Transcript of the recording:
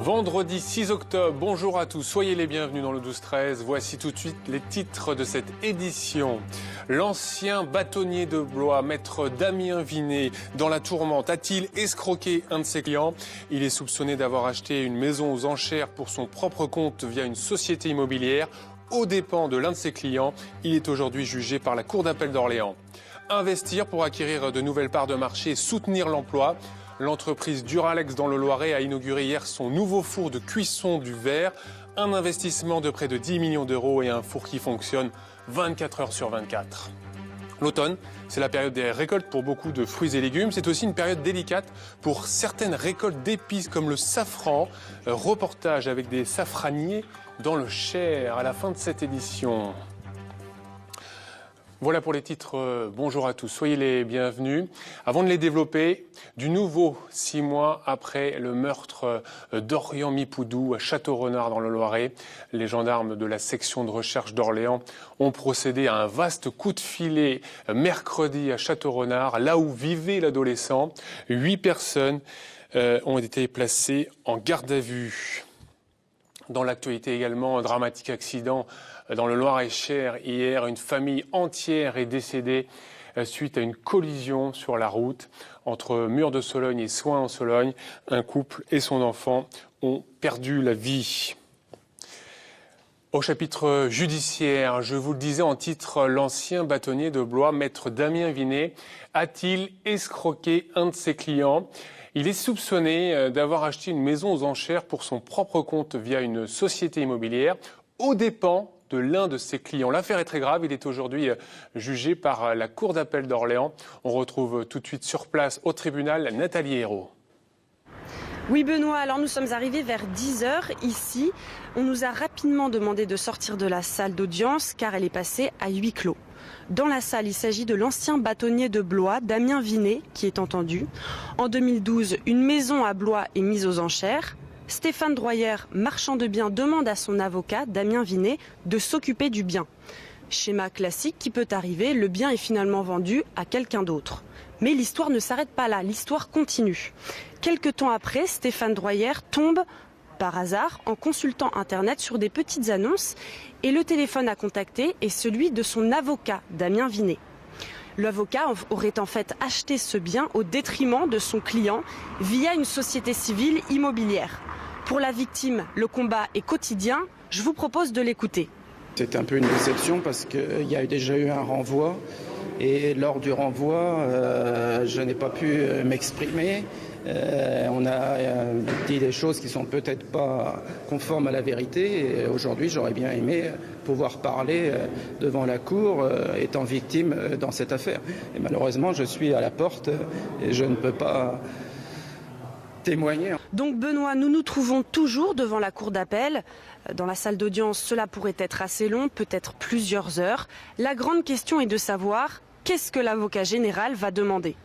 Vendredi 6 octobre, bonjour à tous, soyez les bienvenus dans le 12-13. Voici tout de suite les titres de cette édition. L'ancien bâtonnier de Blois, maître Damien Vinet, dans la tourmente, a-t-il escroqué un de ses clients? Il est soupçonné d'avoir acheté une maison aux enchères pour son propre compte via une société immobilière aux dépens de l'un de ses clients. Il est aujourd'hui jugé par la Cour d'appel d'Orléans. Investir pour acquérir de nouvelles parts de marché et soutenir l'emploi. L'entreprise Duralex dans le Loiret a inauguré hier son nouveau four de cuisson du verre. Un investissement de près de 10 millions d'euros et un four qui fonctionne 24 heures sur 24. L'automne, c'est la période des récoltes pour beaucoup de fruits et légumes. C'est aussi une période délicate pour certaines récoltes d'épices comme le safran. Reportage avec des safraniers dans le Cher à la fin de cette édition. Voilà pour les titres. Bonjour à tous, soyez les bienvenus. Avant de les développer, du nouveau 6 mois après le meurtre d'Orient-Mipoudou à Château-Renard dans le Loiret, les gendarmes de la section de recherche d'Orléans ont procédé à un vaste coup de filet mercredi à Château-Renard, là où vivait l'adolescent. 8 personnes ont été placées en garde à vue. Dans l'actualité également, un dramatique accident dans le Loir-et-Cher. Hier, une famille entière est décédée suite à une collision sur la route entre Mur-de-Sologne et Soins-en-Sologne. Un couple et son enfant ont perdu la vie. Au chapitre judiciaire, je vous le disais en titre, l'ancien bâtonnier de Blois, maître Damien Vinet, a-t-il escroqué un de ses clients ? Il est soupçonné d'avoir acheté une maison aux enchères pour son propre compte via une société immobilière aux dépens de l'un de ses clients. L'affaire est très grave, il est aujourd'hui jugé par la Cour d'appel d'Orléans. On retrouve tout de suite sur place au tribunal Nathalie Hérault. Oui Benoît, alors nous sommes arrivés vers 10h ici. On nous a rapidement demandé de sortir de la salle d'audience car elle est passée à huis clos. Dans la salle, il s'agit de l'ancien bâtonnier de Blois, Damien Vinet, qui est entendu. En 2012, une maison à Blois est mise aux enchères. Stéphane Droyer, marchand de biens, demande à son avocat, Damien Vinet, de s'occuper du bien. Schéma classique qui peut arriver, le bien est finalement vendu à quelqu'un d'autre. Mais l'histoire ne s'arrête pas là, l'histoire continue. Quelque temps après, Stéphane Droyer tombe par hasard en consultant Internet sur des petites annonces et le téléphone à contacter est celui de son avocat, Damien Vinet. L'avocat aurait en fait acheté ce bien au détriment de son client via une société civile immobilière. Pour la victime, le combat est quotidien. Je vous propose de l'écouter. C'est un peu une déception parce qu'il y a déjà eu un renvoi et lors du renvoi, je n'ai pas pu m'exprimer. On a dit des choses qui sont peut-être pas conformes à la vérité et aujourd'hui j'aurais bien aimé pouvoir parler devant la cour étant victime dans cette affaire. Et malheureusement je suis à la porte et je ne peux pas témoigner. Donc Benoît, nous nous trouvons toujours devant la cour d'appel. Dans la salle d'audience, cela pourrait être assez long, peut-être plusieurs heures. La grande question est de savoir qu'est-ce que l'avocat général va demander.